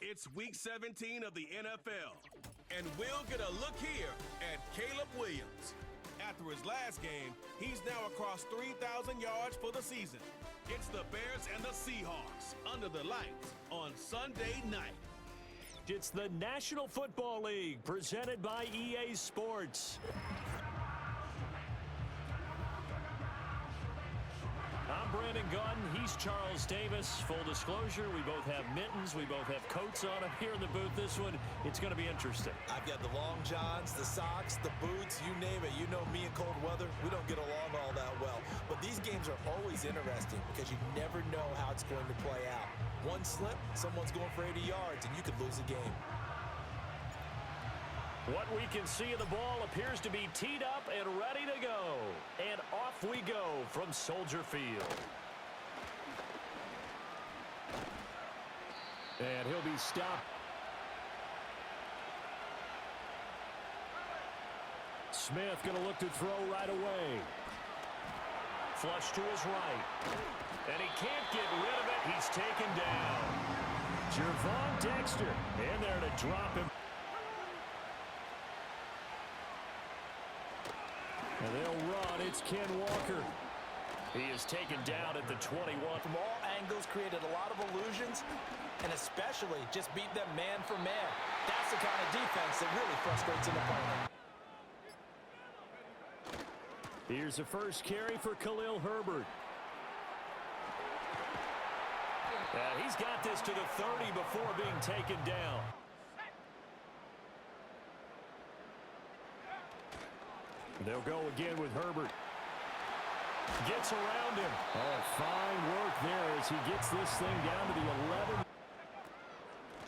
It's Week 17 of the NFL, and we'll get a look here at Caleb Williams. After his last game, he's now across 3,000 yards for the season. It's the Bears and the Seahawks under the lights on Sunday night. It's the National Football League presented by EA Sports. I'm Brandon Gunn. He's Charles Davis. Full disclosure, we both have mittens. We both have coats on up here in the booth. This one, it's going to be interesting. I've got the long johns, the socks, the boots, you name it. You know me in cold weather, we don't get along all that well. But these games are always interesting because you never know how it's going to play out. One slip, someone's going for 80 yards, and you could lose the game. What we can see of the ball appears to be teed up and ready to go. And off we go from Soldier Field. And he'll be stopped. Smith going to look to throw right away. Flush to his right. And he can't get rid of it. He's taken down. Gervon Dexter in there to drop him. And they'll run. It's Ken Walker. He is taken down at the 21. From all angles, created a lot of illusions, and especially just beat them man for man. That's the kind of defense that really frustrates an opponent. Here's the first carry for Khalil Herbert. And he's got this to the 30 before being taken down. They'll go again with Herbert. Gets around him. Oh, fine work there as he gets this thing down to the 11.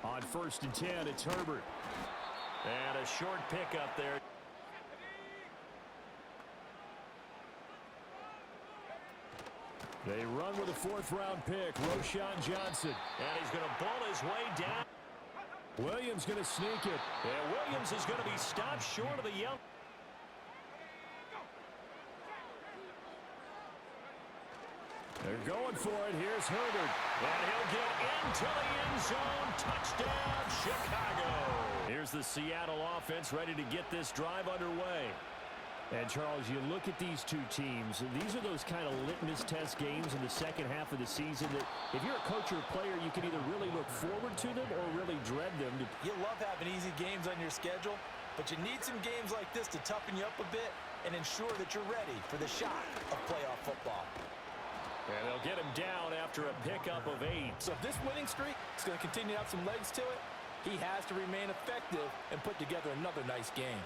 On 1st and 10, it's Herbert. And a short pickup there. They run with a 4th-round pick, Roschon Johnson. And he's going to bull his way down. Williams going to sneak it. And Williams is going to be stopped short of the yellow. They're going for it. Here's Herbert. And he'll get into the end zone. Touchdown, Chicago. Here's the Seattle offense ready to get this drive underway. And, Charles, you look at these two teams, and these are those kind of litmus test games in the second half of the season that if you're a coach or a player, you can either really look forward to them or really dread them. You love having easy games on your schedule, but you need some games like this to toughen you up a bit and ensure that you're ready for the shock of playoff football. And they'll get him down after a pickup of 8. So if this winning streak is going to continue to have some legs to it, he has to remain effective and put together another nice game.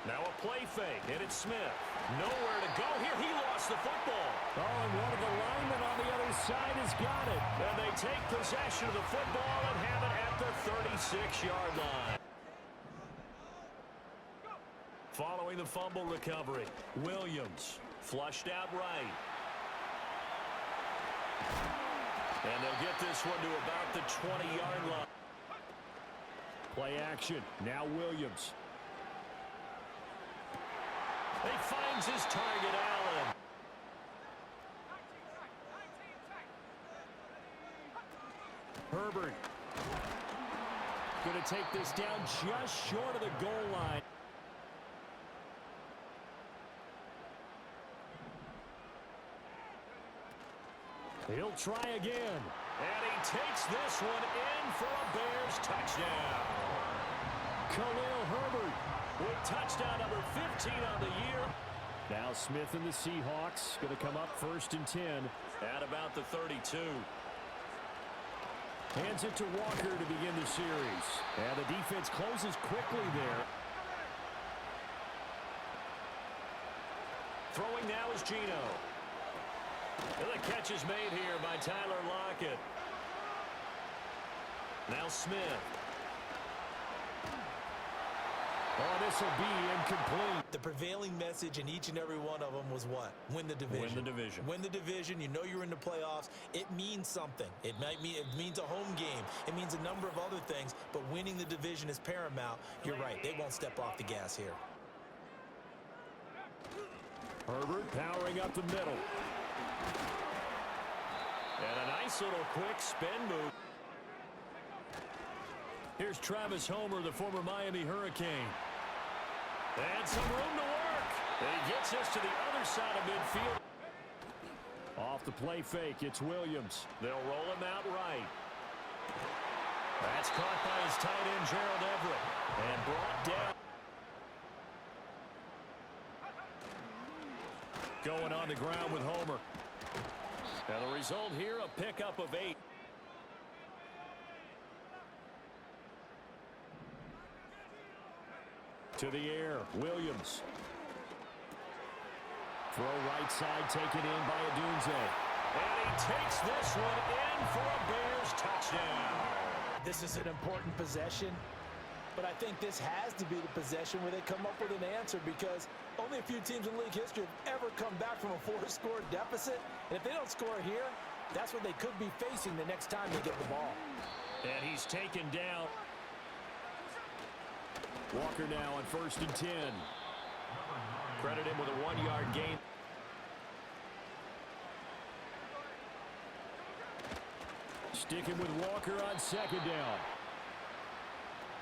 Now a play fake, and it's Smith. Nowhere to go here. He lost the football. Oh, and one of the linemen on the other side has got it. And they take possession of the football and have it at the 36-yard line. Following the fumble recovery, Williams flushed out right. And they'll get this one to about the 20-yard line. Play action. Now Williams. He finds his target, Allen. Herbert. Going to take this down just short of the goal line. He'll try again. And he takes this one in for a Bears touchdown. Khalil Herbert with touchdown number 15 on the year. Now Smith and the Seahawks going to come up 1st and 10 at about the 32. Hands it to Walker to begin the series. And the defense closes quickly there. Throwing now is Geno. And the catch is made here by Tyler Lockett. Now Smith. Oh, this will be incomplete. The prevailing message in each and every one of them was what? Win the division. Win the division. Win the division. You know you're in the playoffs. It means something. It means a home game. It means a number of other things, but winning the division is paramount. You're right. They won't step off the gas here. Herbert powering up the middle. And a nice little quick spin move. Here's Travis Homer, the former Miami Hurricane. And some room to work. He gets us to the other side of midfield. Off the play fake, it's Williams. They'll roll him out right. That's caught by his tight end, Gerald Everett, and brought down. Going on the ground with Homer. And the result here, a pickup of 8. To the air, Williams. Throw right side, taken in by Adunze. And he takes this one in for a Bears touchdown. This is an important possession, but I think this has to be the possession where they come up with an answer, because only a few teams in league history have ever come back from a 4-score deficit. And if they don't score here, that's what they could be facing the next time they get the ball. And he's taken down. Walker now on 1st and 10. Credit him with a 1-yard gain. Sticking with Walker on 2nd down.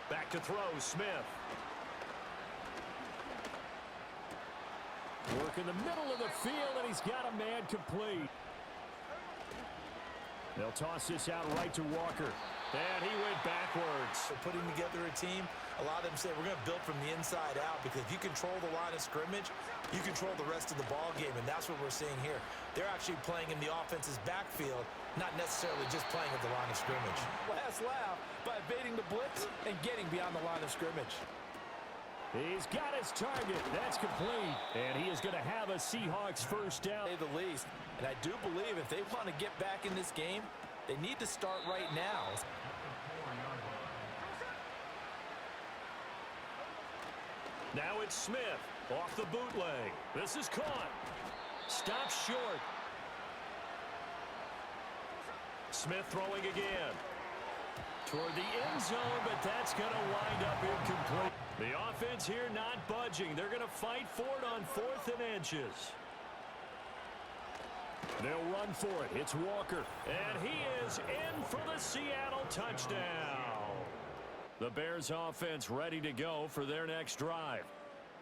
Back to throw, Smith. Work in the middle of the field, and he's got a man complete. They'll toss this out right to Walker. And he went backwards. So putting together a team, a lot of them say we're going to build from the inside out, because if you control the line of scrimmage, you control the rest of the ball game, and that's what we're seeing here. They're actually playing in the offense's backfield, not necessarily just playing at the line of scrimmage. Last laugh by evading the blitz and getting beyond the line of scrimmage. He's got his target. That's complete. And he is going to have a Seahawks first down. At the least. And I do believe if they want to get back in this game, they need to start right now. Now it's Smith off the bootleg. This is caught. Stopped short. Smith throwing again. Toward the end zone, but that's going to wind up incomplete. The offense here not budging. They're going to fight for it on 4th and inches. They'll run for it. It's Walker. And he is in for the Seattle touchdown. The Bears offense ready to go for their next drive.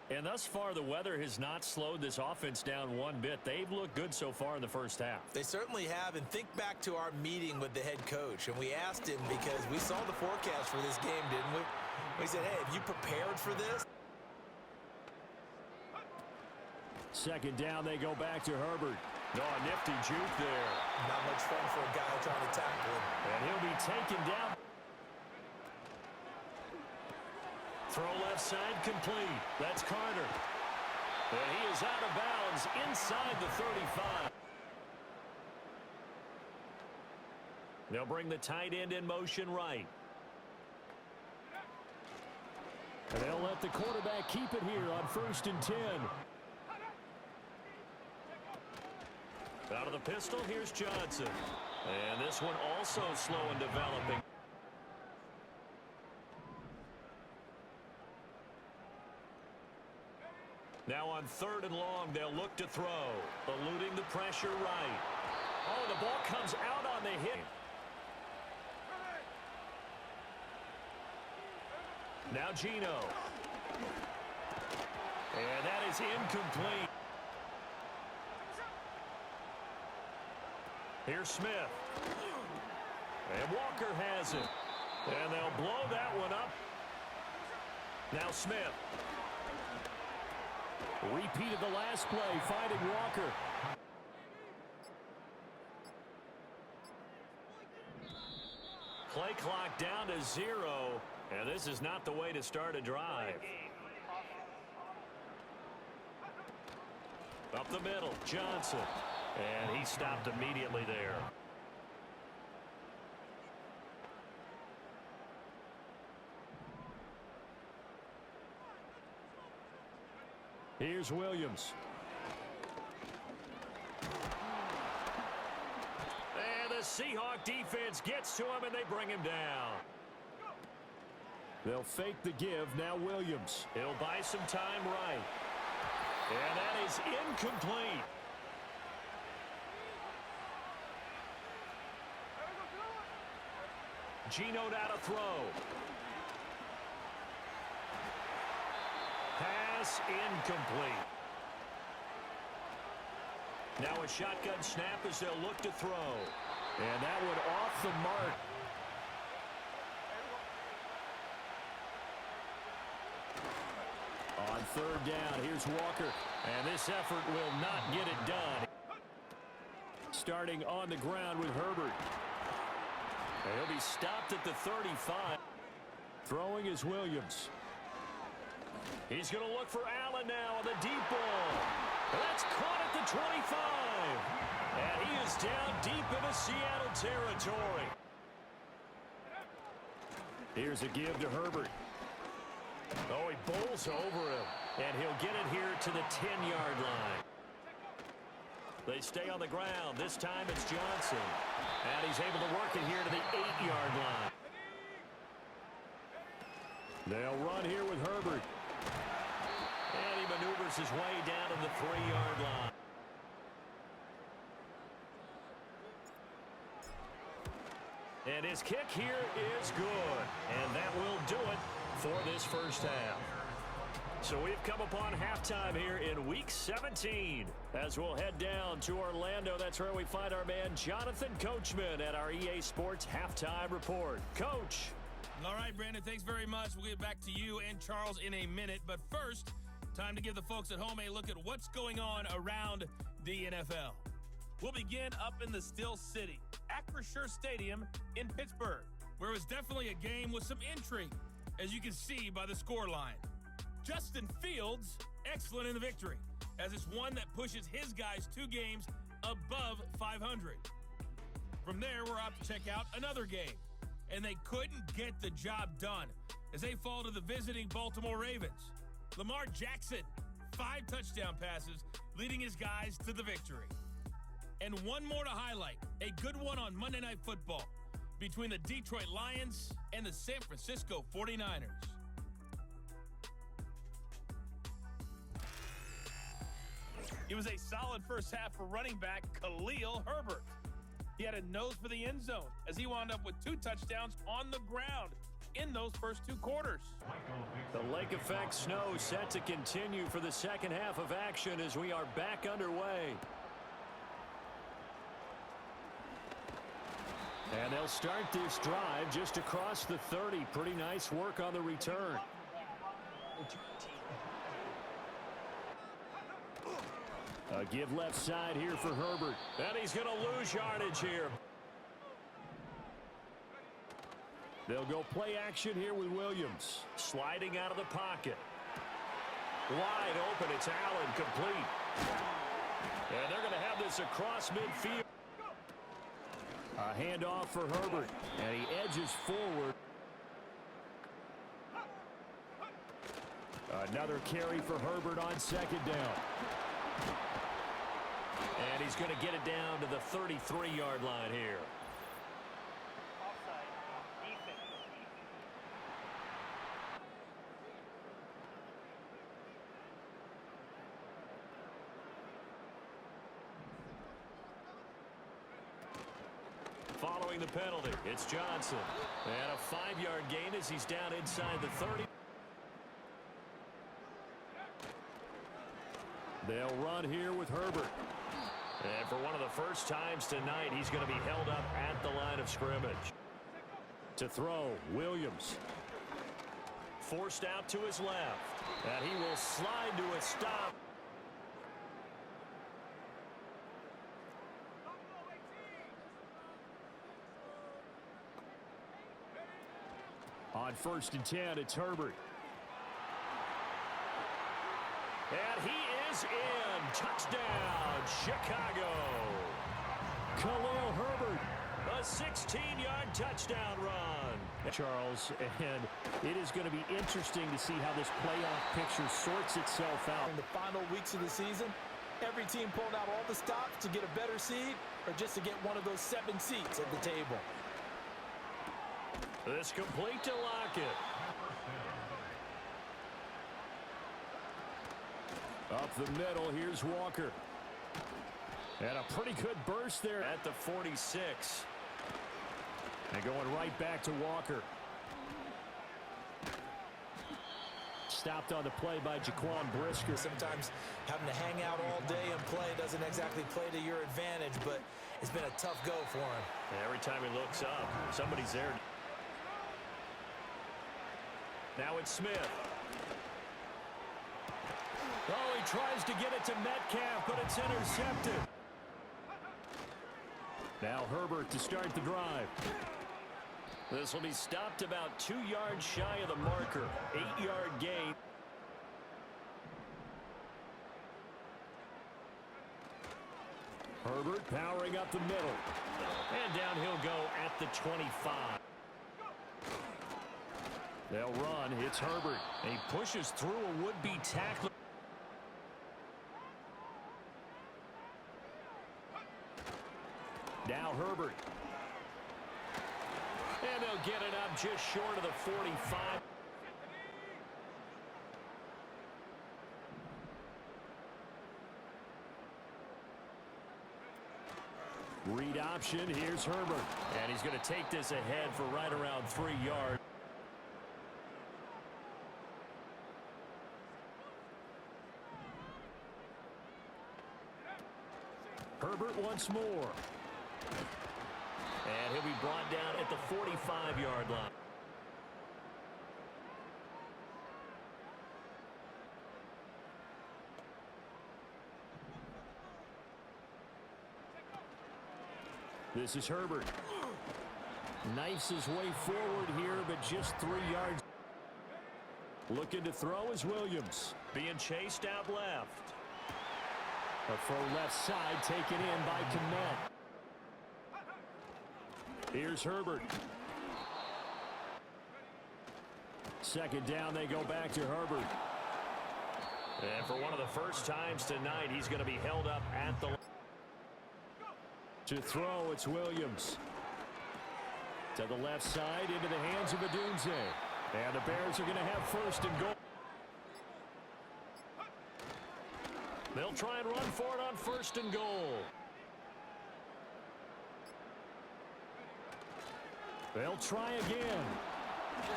And thus far, the weather has not slowed this offense down one bit. They've looked good so far in the first half. They certainly have. And think back to our meeting with the head coach. And we asked him, because we saw the forecast for this game, didn't we? We said, hey, have you prepared for this? 2nd down, they go back to Herbert. Oh, a nifty juke there. Not much fun for a guy trying to tackle him. And he'll be taken down. Throw left side complete. That's Carter. And he is out of bounds inside the 35. They'll bring the tight end in motion right. And they'll let the quarterback keep it here on 1st and 10. Out of the pistol, here's Johnson. And this one also slow in developing. Now on 3rd and long, they'll look to throw. Eluding the pressure right. Oh, the ball comes out on the hit. Now Geno. And that is incomplete. Here's Smith. And Walker has it. And they'll blow that one up. Now Smith. Repeat of the last play, finding Walker. Play clock down to 0, and this is not the way to start a drive. Up the middle, Johnson. And he stopped immediately there. Here's Williams. And the Seahawk defense gets to him, and they bring him down. They'll fake the give. Now Williams. He'll buy some time right. And that is incomplete. Geno out to throw. pass incomplete. Now a shotgun snap as they'll look to throw. And that one off the mark. On third down, here's Walker. And this effort will not get it done. Starting on the ground with Herbert. And he'll be stopped at the 35. Throwing is Williams. He's going to look for Allen now on the deep ball. That's caught at the 25. And he is down deep into Seattle territory. Here's a give to Herbert. Oh, he bowls over him. And he'll get it here to the 10-yard line. They stay on the ground. This time it's Johnson. And he's able to work it here to the 8-yard line. They'll run here with Herbert. And he maneuvers his way down to the 3-yard line. And his kick here is good. And that will do it for this first half. So we've come upon halftime here in Week 17. As we'll head down to Orlando, that's where we find our man Jonathan Coachman at our EA Sports Halftime Report. Coach. All right, Brandon, thanks very much. We'll get back to you and Charles in a minute. But first, time to give the folks at home a look at what's going on around the NFL. We'll begin up in the Steel City, Acrisure Stadium in Pittsburgh, where it was definitely a game with some intrigue, as you can see by the scoreline. Justin Fields, excellent in the victory, as it's one that pushes his guys 2 games above 500. From there, we're up to check out another game, and they couldn't get the job done as they fall to the visiting Baltimore Ravens. Lamar Jackson, 5 touchdown passes, leading his guys to the victory. And one more to highlight, a good one on Monday Night Football between the Detroit Lions and the San Francisco 49ers. It was a solid first half for running back Khalil Herbert. He had a nose for the end zone as he wound up with 2 touchdowns on the ground in those first 2 quarters. The lake effect snow set to continue for the second half of action as we are back underway. And they'll start this drive just across the 30. Pretty nice work on the return. A give left side here for Herbert. And he's going to lose yardage here. They'll go play action here with Williams. Sliding out of the pocket. Wide open. It's Allen, complete. And they're going to have this across midfield. A handoff for Herbert. And he edges forward. Another carry for Herbert on second down. And he's going to get it down to the 33-yard line here. Following the penalty, it's Johnson. And a 5-yard gain as he's down inside the 30. They'll run here with Herbert. And for one of the first times tonight, he's going to be held up at the line of scrimmage. To throw, Williams. Forced out to his left. And he will slide to a stop. On 1st and 10, it's Herbert. And he is in. Touchdown, Chicago. Khalil Herbert, a 16-yard touchdown run. Charles, and it is going to be interesting to see how this playoff picture sorts itself out. In the final weeks of the season, every team pulled out all the stops to get a better seed or just to get one of those 7 seats at the table. This complete to Lockett. Up the middle, here's Walker. And a pretty good burst there at the 46. And going right back to Walker. stopped on the play by Jaquan Brisker. Sometimes having to hang out all day and play doesn't exactly play to your advantage, but it's been a tough go for him. Every time he looks up, somebody's there. Now it's Smith. Oh, he tries to get it to Metcalf, but it's intercepted. Now Herbert to start the drive. This will be stopped about 2 yards shy of the marker. 8-yard gain. Herbert powering up the middle. And down he'll go at the 25. They'll run. It's Herbert. And he pushes through a would-be tackler. Now Herbert. And they'll get it up just short of the 45. Read option. Here's Herbert. And he's going to take this ahead for right around 3 yards. Herbert once more. And he'll be brought down at the 45-yard line. This is Herbert. Knifes his way forward here, but just 3 yards. Looking to throw is Williams. Being chased out left. A throw left side taken in by Kmet. Here's Herbert. Second down, they go back to Herbert. And for one of the first times tonight, he's going to be held up at the... To throw, it's Williams. To the left side, into the hands of Adunze. And the Bears are going to have first and goal. They'll try and run for it on first and goal. They'll try again.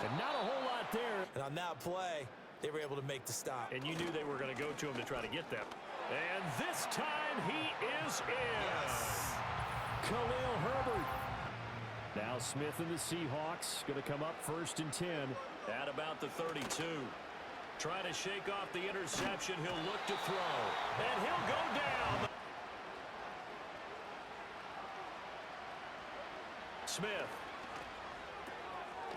And not a whole lot there. And on that play, they were able to make the stop. And you knew they were going to go to him to try to get them. And this time he is in. Yes. Khalil Herbert. Now Smith and the Seahawks going to come up first and 10 at about the 32. Trying to shake off the interception. He'll look to throw. And he'll go down. Smith.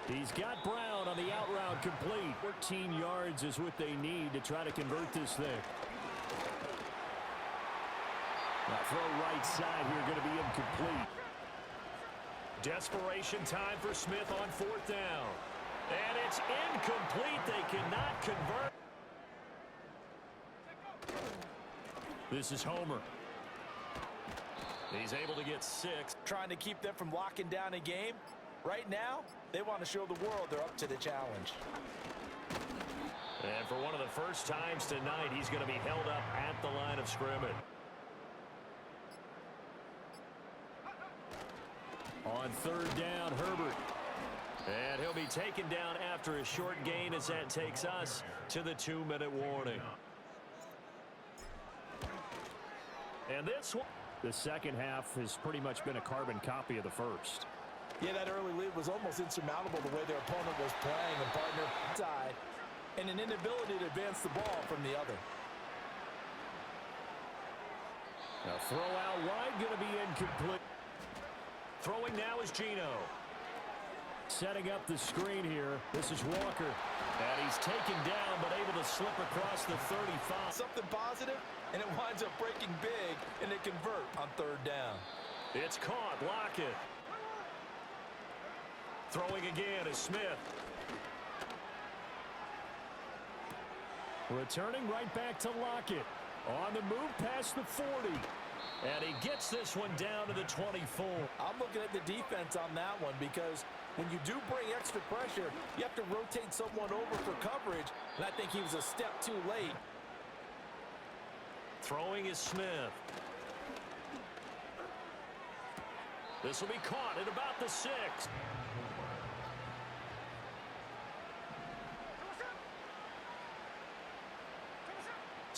He's got Brown on the out route complete. 14 yards is what they need to try to convert this thing. Now throw right side here going to be incomplete. Desperation time for Smith on fourth down. And it's incomplete. They cannot convert. This is Homer. He's able to get 6. Trying to keep them from locking down a game. Right now, they want to show the world they're up to the challenge. And for one of the first times tonight, he's going to be held up at the line of scrimmage. On third down, Herbert. And he'll be taken down after a short gain as that takes us to the 2-minute warning. And this one, the second half has pretty much been a carbon copy of the first. Yeah, that early lead was almost insurmountable the way their opponent was playing, and partner side, and an inability to advance the ball from the other. Now throw out wide, going to be incomplete. Throwing now is Geno. Setting up the screen here. This is Walker. And he's taken down, but able to slip across the 35. Something positive, and it winds up breaking big, and they convert on third down. It's caught. Lockett. Throwing again is Smith. Returning right back to Lockett. On the move past the 40. And he gets this one down to the 24. I'm looking at the defense on that one because when you do bring extra pressure, you have to rotate someone over for coverage, and I think he was a step too late. Throwing is Smith. This will be caught at about the 6.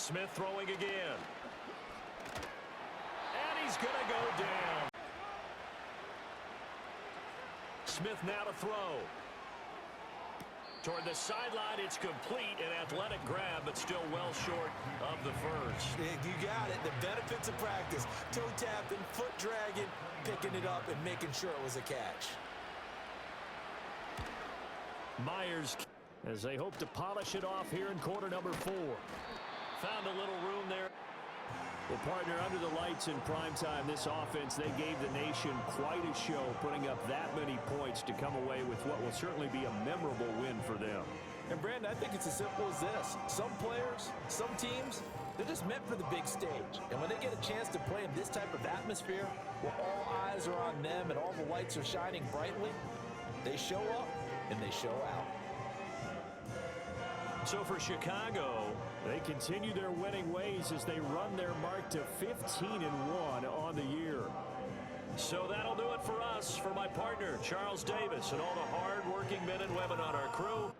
Smith throwing again. And he's going to go down. Smith now to throw. Toward the sideline, it's complete. An athletic grab, but still well short of the first. You got it. The benefits of practice. Toe tapping, foot dragging, picking it up, and making sure it was a catch. Myers, as they hope to polish it off here in quarter number 4. Found a little room there. Well, partner, under the lights in primetime, this offense, they gave the nation quite a show, putting up that many points to come away with what will certainly be a memorable win for them. And, Brandon, I think it's as simple as this. Some players, some teams, they're just meant for the big stage. And when they get a chance to play in this type of atmosphere, where all eyes are on them and all the lights are shining brightly, they show up and they show out. So for Chicago, they continue their winning ways as they run their mark to 15-1 on the year. So that'll do it for us. For my partner, Charles Davis, and all the hard-working men and women on our crew,